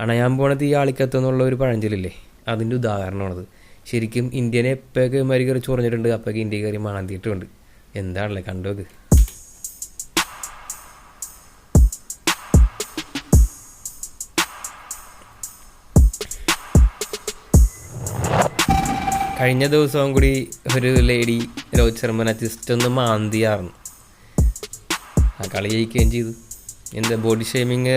അണയാൻ പോണ തീ ആളിക്കത്തെന്നുള്ള ഒരു പഴഞ്ചൊല്ലില്ലേ, അതിൻ്റെ ഉദാഹരണമാണത്. ശരിക്കും ഇന്ത്യനെ എപ്പോഴൊക്കെ മരി കയറി ചൊറിഞ്ഞിട്ടുണ്ട്, അപ്പോഴൊക്കെ ഇന്ത്യ കയറി മാന്തിയിട്ടുണ്ട്. എന്താണല്ലേ, കണ്ടോക്ക്. കഴിഞ്ഞ ദിവസവും കൂടി ഒരു ലേഡി രോഹിത് ശർമ്മനെ ജസ്റ്റ് ഒന്ന് മാന്തിയായിരുന്നു. ആ കളി ജയിക്കുകയും ചെയ്തു. എന്താ ബോഡി ഷേമിങ്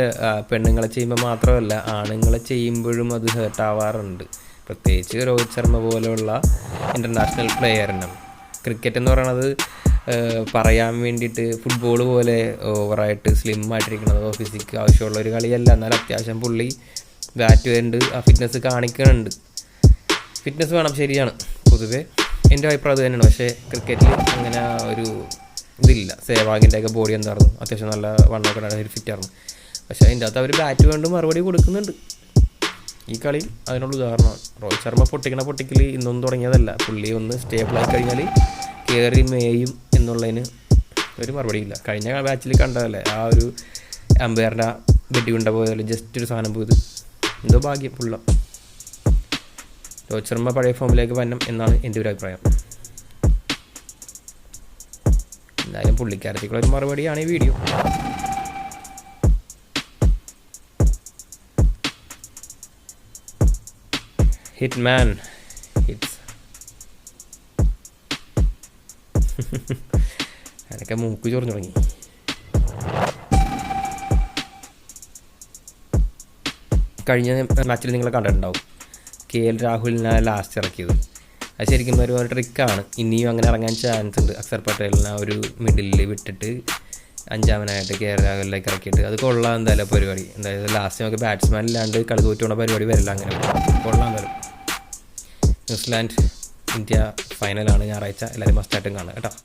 പെണ്ണുങ്ങളെ ചെയ്യുമ്പോൾ മാത്രമല്ല, ആണുങ്ങളെ ചെയ്യുമ്പോഴും അത് ഹേർട്ടാവാറുണ്ട്. പ്രത്യേകിച്ച് രോഹിത് ശർമ്മ പോലെയുള്ള ഇൻ്റർനാഷണൽ പ്ലെയറിനും. ക്രിക്കറ്റ് എന്ന് പറയുന്നത് പറയാൻ വേണ്ടിയിട്ട് ഫുട്ബോൾ പോലെ ഓവറായിട്ട് സ്ലിം ആയിട്ടിരിക്കുന്നതോ ഫിസിക്ക് ആവശ്യമുള്ള ഒരു കളിയല്ല. എന്നാൽ അത്യാവശ്യം പുള്ളി ബാറ്റ് വേണ്ട ആ ഫിറ്റ്നസ് കാണിക്കുന്നുണ്ട്. ഫിറ്റ്നസ് വേണം, ശരിയാണ്. പൊതുവേ എൻ്റെ അഭിപ്രായം അത് തന്നെയാണ്. പക്ഷേ ക്രിക്കറ്റിൽ അങ്ങനെ ഒരു ഇതില്ല. സേവാഗിൻ്റെയൊക്കെ ബോഡി എന്തായിരുന്നു, അത്യാവശ്യം നല്ല വണ്ണമൊക്കെ ഒരു ഫിറ്റായിരുന്നു. പക്ഷേ അതിൻ്റെ അകത്ത് അവർ ബാറ്റ് വേണ്ട മറുപടി കൊടുക്കുന്നുണ്ട്. ഈ കളി അതിനുള്ള ഉദാഹരണമാണ്. രോഹിത് ശർമ്മ പൊട്ടിക്കൽ ഇന്നൊന്നും തുടങ്ങിയതല്ല. പുള്ളി ഒന്ന് സ്റ്റേബിളായി കഴിഞ്ഞാൽ കയറി മേയും എന്നുള്ളതിന് ഒരു മറുപടിയില്ല. കഴിഞ്ഞ മാച്ചിൽ കണ്ടതല്ലേ, ആ ഒരു അമ്പയറിൻ്റെ വെടിയുണ്ട പോയാലും ജസ്റ്റ് ഒരു സാധനം പോയത്, എന്തോ ഭാഗ്യം പുള്ള. രോഹിത് ശർമ്മ പഴയ ഫോമിലേക്ക് വരണം എന്നാണ് എൻ്റെ ഒരു അഭിപ്രായം. എന്തായാലും പുള്ളിക്കാരത്തേക്കുള്ള ഒരു മറുപടിയാണ് ഈ വീഡിയോ. ഹിറ്റ് മാൻ ഹിറ്റ്സ്. അതൊക്കെ മൂക്ക് ചൊറിഞ്ഞു തുടങ്ങി. കഴിഞ്ഞ മാച്ചിൽ നിങ്ങൾ കണ്ടിട്ടുണ്ടാവും, KL രാഹുലിനാണ് ലാസ്റ്റ് ഇറക്കിയത്. അത് ശരിക്കും ഒരു ട്രിക്കാണ്. ഇനിയും അങ്ങനെ ഇറങ്ങാൻ ചാൻസ് ഉണ്ട്. അക്ഷർ പട്ടേലിനെ ഒരു മിഡിലിൽ വിട്ടിട്ട് 5-ാമനായിട്ട് KL രാഹുലിലേക്ക് ഇറക്കിയിട്ട് അത് കൊള്ളാം. എന്തായാലും പരിപാടി എന്തായാലും ലാസ്റ്റ് നമുക്ക് ബാറ്റ്സ്മാൻ ഇല്ലാണ്ട് കളി തോറ്റുകൊണ്ട പരിപാടി വരില്ല. അങ്ങനെ കൊള്ളാം. എന്തായാലും ന്യൂസിലാൻഡ് ഇന്ത്യ ഫൈനലാണ് ഞായറാഴ്ച. എല്ലാവരും മസ്റ്റായിട്ടും കാണുക കേട്ടോ.